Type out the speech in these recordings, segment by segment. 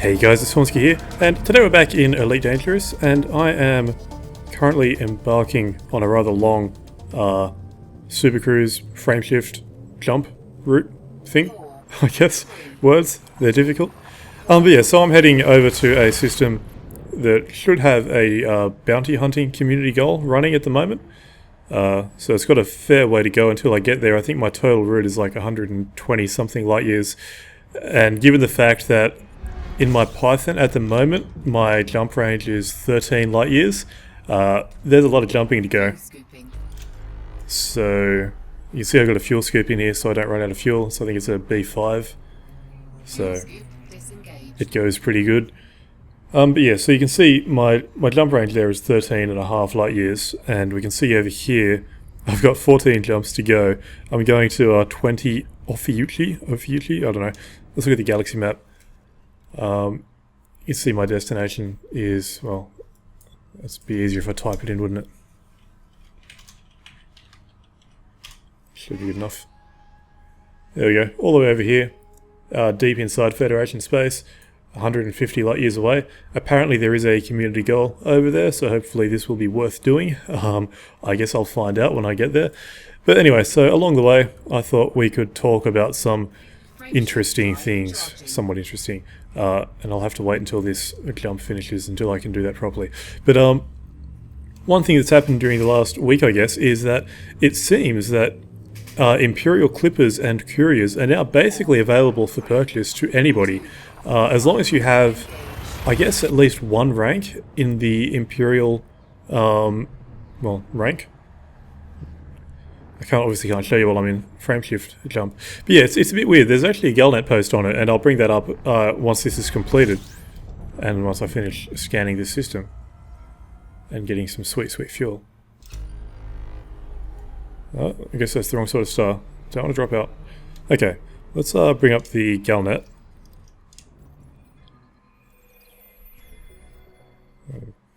Hey guys, it's Vornskyr here, and today we're back in Elite Dangerous, and I am currently embarking on a rather long Super Cruise frameshift jump route thing, I guess. Words, they're difficult. But yeah, so I'm heading over to a system that should have a bounty hunting community goal running at the moment. So it's got a fair way to go until I get there. I think my total route is like 120 something light years, and given the fact that in my Python at the moment, my jump range is 13 light years. There's a lot of jumping to go. So you see I've got a fuel scoop in here so I don't run out of fuel. So I think it's a B5. So it goes pretty good. But yeah, so you can see my jump range there is 13.5 light years. And we can see over here, I've got 14 jumps to go. I'm going to 20 Ophiuchi, I don't know. Let's look at the galaxy map. You see my destination is, well, it'd be easier if I type it in, wouldn't it? Should be good enough. There we go, all the way over here, deep inside Federation space, 150 light years away. Apparently there is a community goal over there, so hopefully this will be worth doing. I guess I'll find out when I get there. But anyway, so along the way, I thought we could talk about some interesting things, somewhat interesting. And I'll have to wait until this jump finishes until I can do that properly. But one thing that's happened during the last week, I guess, is that it seems that Imperial Clippers and Couriers are now basically available for purchase to anybody, as long as you have, I guess, at least one rank in the Imperial, rank. I obviously can't show you while I'm in frameshift jump. But yeah, it's a bit weird. There's actually a Galnet post on it, and I'll bring that up once this is completed. And once I finish scanning this system. And getting some sweet, sweet fuel. I guess that's the wrong sort of star. Don't want to drop out. Okay, let's bring up the Galnet.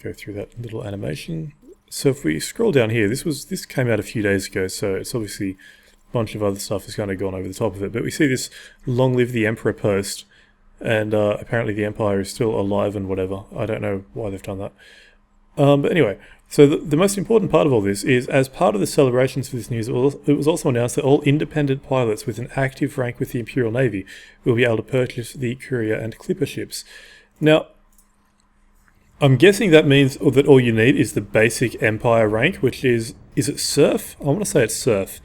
Go through that little animation. So if we scroll down here, this came out a few days ago, so it's obviously a bunch of other stuff has kind of gone over the top of it. But we see this "Long Live the Emperor" post, and apparently the Empire is still alive and whatever. I don't know why they've done that. But anyway, so the most important part of all this is, as part of the celebrations for this news, it was also announced that all independent pilots with an active rank with the Imperial Navy will be able to purchase the Courier and Clipper ships. Now, I'm guessing that means that all you need is the basic Empire rank, which is it Surf? I want to say it's Surf.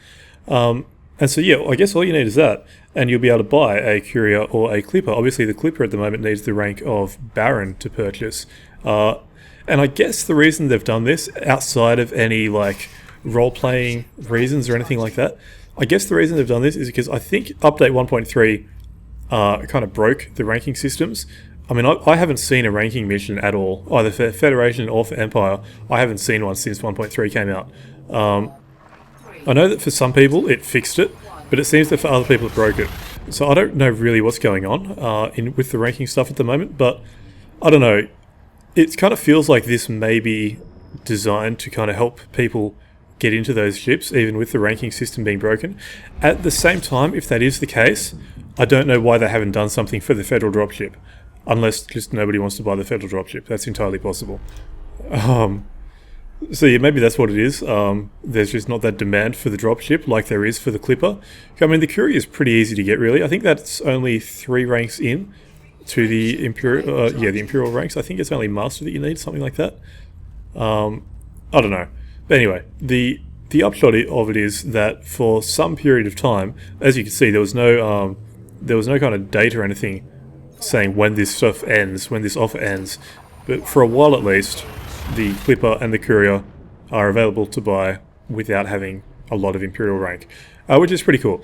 And so yeah, I guess all you need is that, and you'll be able to buy a Courier or a Clipper. Obviously the Clipper at the moment needs the rank of Baron to purchase. And I guess the reason they've done this, outside of any like role-playing reasons or anything like that, I guess the reason they've done this is because I think update 1.3 kind of broke the ranking systems. I mean, I haven't seen a ranking mission at all, either for Federation or for Empire. I haven't seen one since 1.3 came out. I know that for some people it fixed it, but it seems that for other people it broke it. So I don't know really what's going on with the ranking stuff at the moment, but I don't know. It kind of feels like this may be designed to kind of help people get into those ships, even with the ranking system being broken. At the same time, if that is the case, I don't know why they haven't done something for the Federal dropship. Unless just nobody wants to buy the Federal dropship. That's entirely possible. So yeah, maybe that's what it is. There's just not that demand for the dropship like there is for the Clipper. I mean, the Courier is pretty easy to get, really. I think that's only 3 ranks in to the Imperial, the Imperial ranks. I think it's only Master that you need, something like that. I don't know. But anyway, the upshot of it is that for some period of time, as you can see, there was no kind of date or anything saying when this stuff ends, when this offer ends, but for a while at least, the Clipper and the Courier are available to buy without having a lot of Imperial rank, which is pretty cool.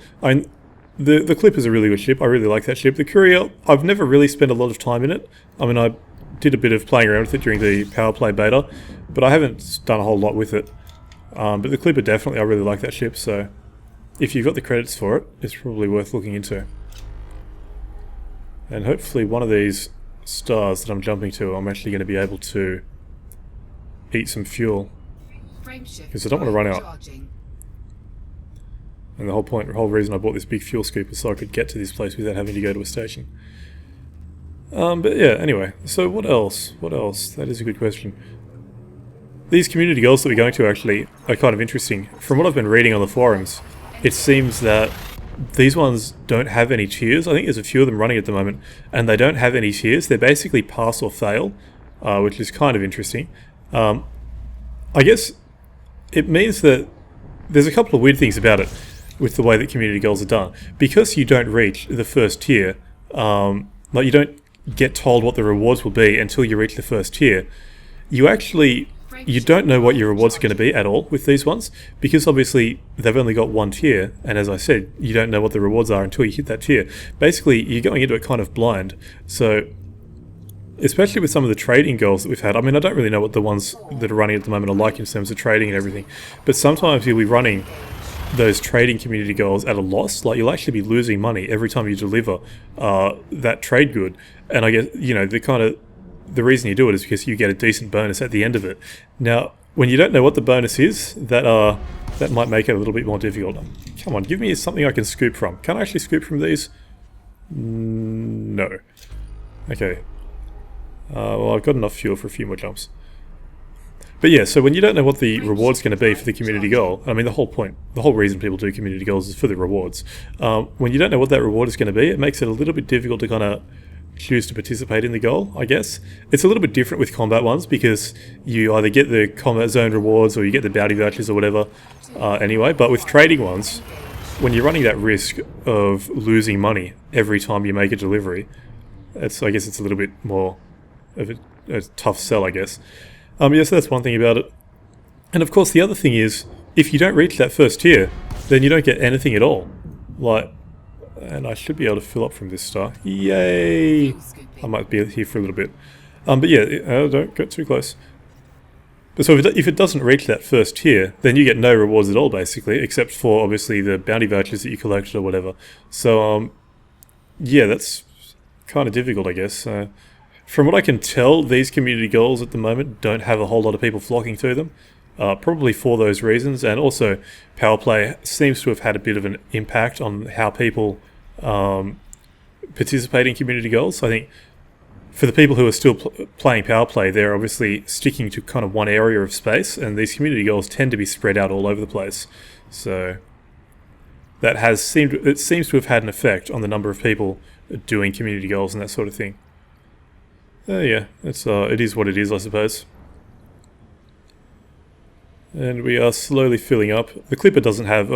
The Clipper's a really good ship. I really like that ship. The Courier, I've never really spent a lot of time in it. I mean, I did a bit of playing around with it during the Power Play beta, but I haven't done a whole lot with it. But the Clipper, definitely, I really like that ship, so if you've got the credits for it, it's probably worth looking into. And hopefully one of these stars that I'm jumping to, I'm actually going to be able to eat some fuel. Because I don't want to run out. And the whole reason I bought this big fuel scoop is so I could get to this place without having to go to a station. But yeah, anyway, so what else? What else? That is a good question. These community goals that we're going to actually are kind of interesting. From what I've been reading on the forums, it seems that these ones don't have any tiers. I think there's a few of them running at the moment, and they don't have any tiers. They're basically pass or fail, which is kind of interesting. I guess it means that there's a couple of weird things about it with the way that community goals are done. Because you don't reach the first tier, like you don't get told what the rewards will be until you reach the first tier, you don't know what your rewards are going to be at all with these ones, because obviously they've only got one tier, and as I said, you don't know what the rewards are until you hit that tier. Basically, you're going into it kind of blind. So, especially with some of the trading goals that we've had, I mean, I don't really know what the ones that are running at the moment are like in terms of trading and everything, but sometimes you'll be running those trading community goals at a loss. Like, you'll actually be losing money every time you deliver that trade good. And I guess, you know, the reason you do it is because you get a decent bonus at the end of it. Now, when you don't know what the bonus is, that might make it a little bit more difficult. Come on, give me something I can scoop from. Can I actually scoop from these? No. Okay. Well, I've got enough fuel for a few more jumps. But yeah, so when you don't know what the reward's going to be for the community goal, I mean, the whole reason people do community goals is for the rewards. When you don't know what that reward is going to be, it makes it a little bit difficult to kind of choose to participate in the goal, I guess. It's a little bit different with combat ones, because you either get the combat zone rewards or you get the bounty vouchers or whatever anyway. But with trading ones, when you're running that risk of losing money every time you make a delivery, I guess it's a little bit more of a tough sell, I guess. Yeah, so that's one thing about it. And of course, the other thing is, if you don't reach that first tier, then you don't get anything at all. And I should be able to fill up from this star. Yay! I might be here for a little bit. But yeah, don't get too close. But so if it doesn't reach that first tier, then you get no rewards at all, basically, except for, obviously, the bounty vouchers that you collected or whatever. So, yeah, that's kind of difficult, I guess. From what I can tell, these community goals at the moment don't have a whole lot of people flocking to them. Probably for those reasons, and also power play seems to have had a bit of an impact on how people participate in community goals. So I think for the people who are still playing power play, they're obviously sticking to kind of one area of space, and these community goals tend to be spread out all over the place. So that seems to have had an effect on the number of people doing community goals and that sort of thing. Yeah, it is what it is, I suppose. And we are slowly filling up. The Clipper doesn't have...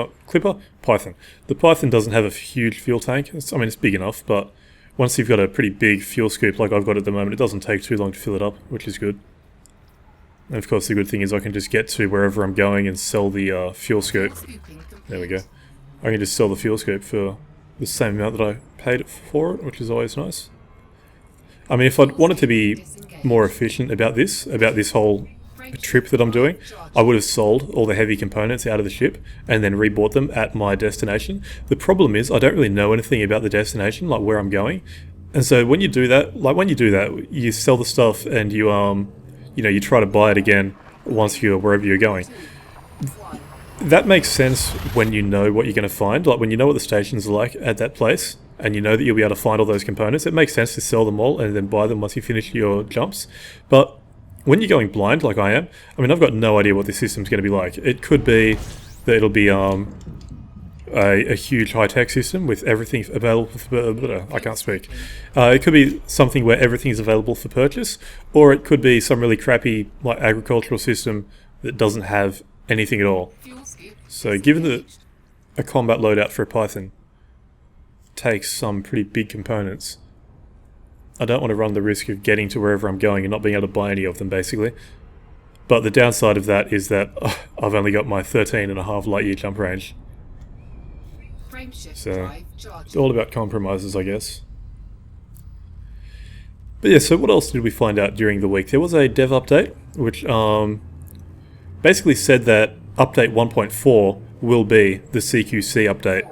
Python. The Python doesn't have a huge fuel tank. It's big enough, but once you've got a pretty big fuel scoop like I've got at the moment, it doesn't take too long to fill it up, which is good. And of course, the good thing is I can just get to wherever I'm going and sell the fuel scoop. There we go. I can just sell the fuel scoop for the same amount that I paid for it, which is always nice. I mean, if I'd wanted to be more efficient about this whole trip that I'm doing, I would have sold all the heavy components out of the ship and then rebought them at my destination. The problem is I don't really know anything about the destination, like where I'm going. And so when you do that, you sell the stuff and you try to buy it again once you're wherever you're going. That makes sense when you know what you're going to find, like when you know what the stations are like at that place, and you know that you'll be able to find all those components. It makes sense to sell them all and then buy them once you finish your jumps. But when you're going blind, like I am, I mean, I've got no idea what this system's going to be like. It could be that it'll be a huge high-tech system with everything available for... I can't speak. It could be something where everything is available for purchase, or it could be some really crappy like agricultural system that doesn't have anything at all. So given that a combat loadout for a Python takes some pretty big components, I don't want to run the risk of getting to wherever I'm going and not being able to buy any of them, basically. But the downside of that is that I've only got my 13.5 light year jump range. So it's all about compromises, I guess. But yeah, so what else did we find out during the week? There was a dev update, which basically said that update 1.4 will be the CQC update,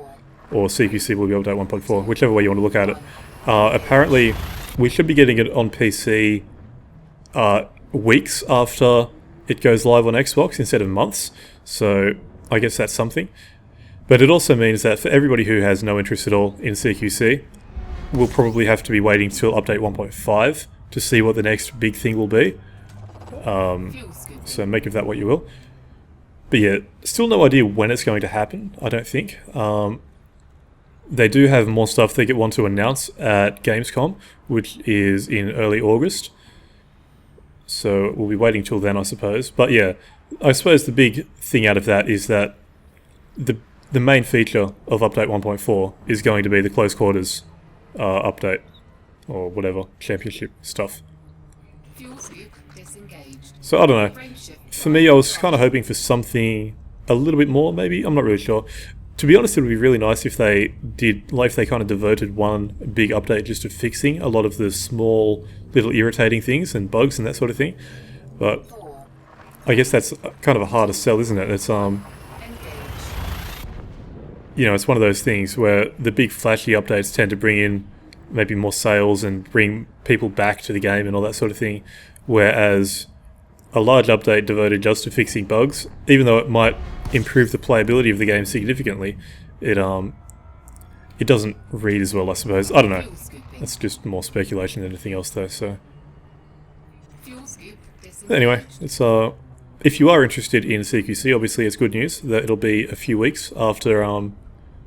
or CQC will be update 1.4, whichever way you want to look at it. Apparently, we should be getting it on PC weeks after it goes live on Xbox instead of months, so I guess that's something. But it also means that for everybody who has no interest at all in CQC, we'll probably have to be waiting till update 1.5 to see what the next big thing will be. So make of that what you will. But yeah, still no idea when it's going to happen, I don't think. They do have more stuff they want to announce at Gamescom, which is in early August. So we'll be waiting till then, I suppose. But yeah, I suppose the big thing out of that is that the main feature of update 1.4 is going to be the close quarters update, or whatever, championship stuff. So I don't know. For me, I was kind of hoping for something a little bit more, maybe. I'm not really sure. To be honest, it would be really nice if they did, like, if they kind of devoted one big update just to fixing a lot of the small, little irritating things and bugs and that sort of thing. But I guess that's kind of a harder sell, isn't it? It's you know, it's one of those things where the big flashy updates tend to bring in maybe more sales and bring people back to the game and all that sort of thing, whereas a large update devoted just to fixing bugs, even though it might improve the playability of the game significantly, it doesn't read as well, I suppose. I don't know. That's just more speculation than anything else, though. So anyway, it's if you are interested in CQC, obviously it's good news that it'll be a few weeks after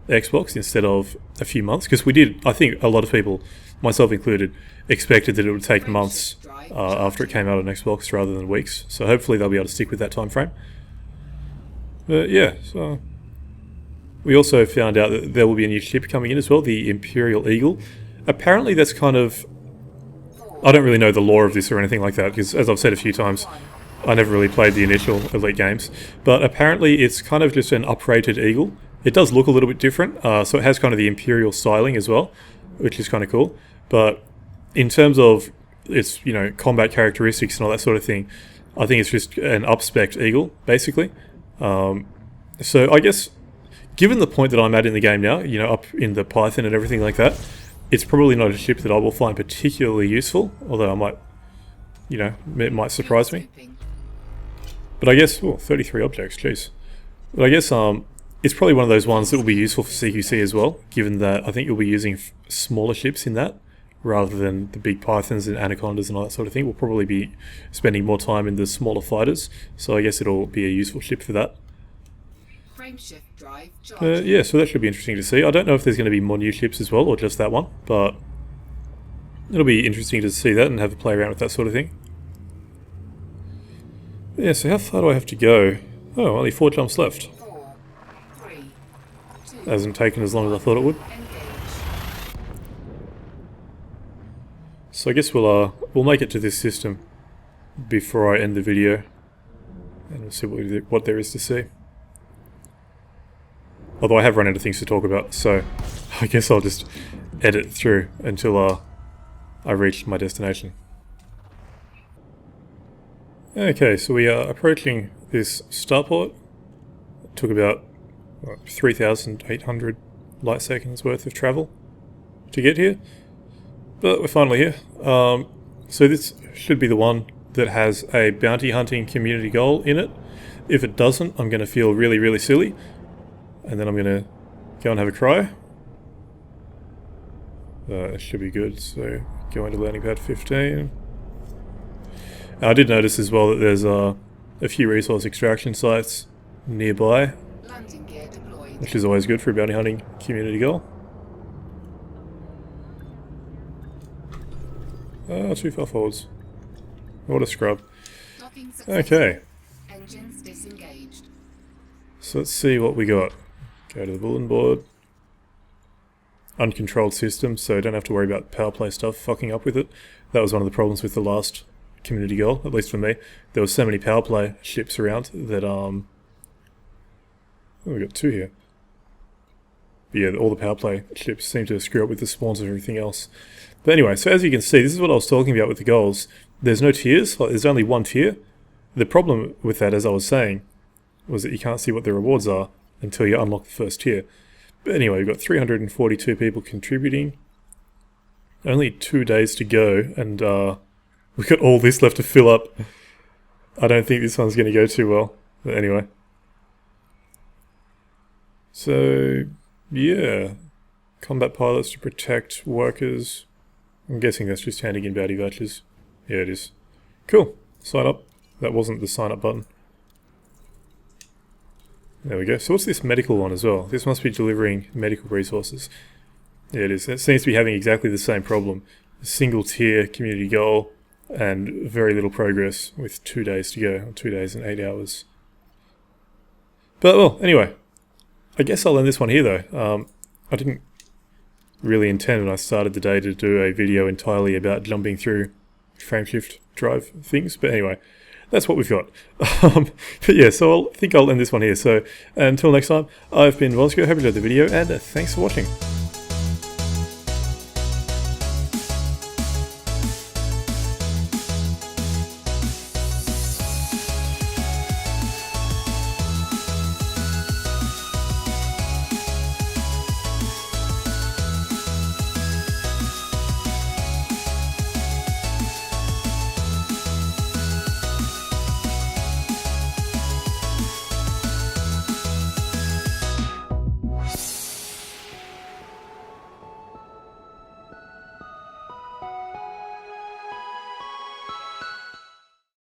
Xbox instead of a few months, because we did, I think a lot of people, myself included, expected that it would take months after it came out on Xbox rather than weeks. So hopefully they'll be able to stick with that time frame. But yeah, so we also found out that there will be a new ship coming in as well, the Imperial Eagle. Apparently that's kind of, I don't really know the lore of this or anything like that, because as I've said a few times, I never really played the initial Elite games, but apparently it's kind of just an uprated Eagle. It does look a little bit different, so it has kind of the Imperial styling as well, which is kind of cool. But in terms of its, you know, combat characteristics and all that sort of thing, I think it's just an up-spec'd Eagle, basically. So I guess, given the point that I'm at in the game now, you know, up in the Python and everything like that, it's probably not a ship that I will find particularly useful, although I might, you know, it might surprise me. But I guess, 33 objects, jeez. But I guess it's probably one of those ones that will be useful for CQC as well, given that I think you'll be using smaller ships in that, rather than the big Pythons and Anacondas and all that sort of thing. We'll probably be spending more time in the smaller fighters, so I guess it'll be a useful ship for that. Yeah, so that should be interesting to see. I don't know if there's going to be more new ships as well, or just that one, but it'll be interesting to see that and have a play around with that sort of thing. Yeah, so how far do I have to go? Oh, only 4 jumps left. Hasn't taken as long as I thought it would. So I guess we'll make it to this system before I end the video, and we'll see what there is to see. Although I have run out of things to talk about, so I guess I'll just edit through until I reach my destination. Okay, so we are approaching this starport. It took about 3,800 light seconds worth of travel to get here, but we're finally here. So this should be the one that has a bounty hunting community goal in it. If it doesn't, I'm going to feel really, really silly, and then I'm going to go and have a cry. It should be good, so go into landing pad 15. I did notice as well that there's a few resource extraction sites nearby, which is always good for a bounty hunting community goal. Too far forwards. What a scrub. Okay. So let's see what we got. Go to the bulletin board. Uncontrolled system, so don't have to worry about power play stuff fucking up with it. That was one of the problems with the last community goal, at least for me. There were so many power play ships around that oh, we got 2 here. But yeah, all the power play ships seem to screw up with the spawns and everything else. But anyway, so as you can see, this is what I was talking about with the goals. There's no tiers, like there's only 1 tier. The problem with that, as I was saying, was that you can't see what the rewards are until you unlock the first tier. But anyway, we've got 342 people contributing. Only 2 days to go, and we've got all this left to fill up. I don't think this one's going to go too well. But anyway. So, yeah. Combat pilots to protect workers. I'm guessing that's just handing in bounty vouchers. Yeah, it is. Cool. Sign up. That wasn't the sign up button. There we go. So what's this medical one as well? This must be delivering medical resources. Yeah, it is. It seems to be having exactly the same problem. Single tier community goal and very little progress with 2 days to go. 2 days and 8 hours. But, well, anyway. I guess I'll end this one here though. I didn't really intend when I started the day to do a video entirely about jumping through frameshift drive things. But anyway, that's what we've got. But yeah, so I think I'll end this one here. So until next time, I've been Vornskyr. Hope you enjoyed the video and thanks for watching.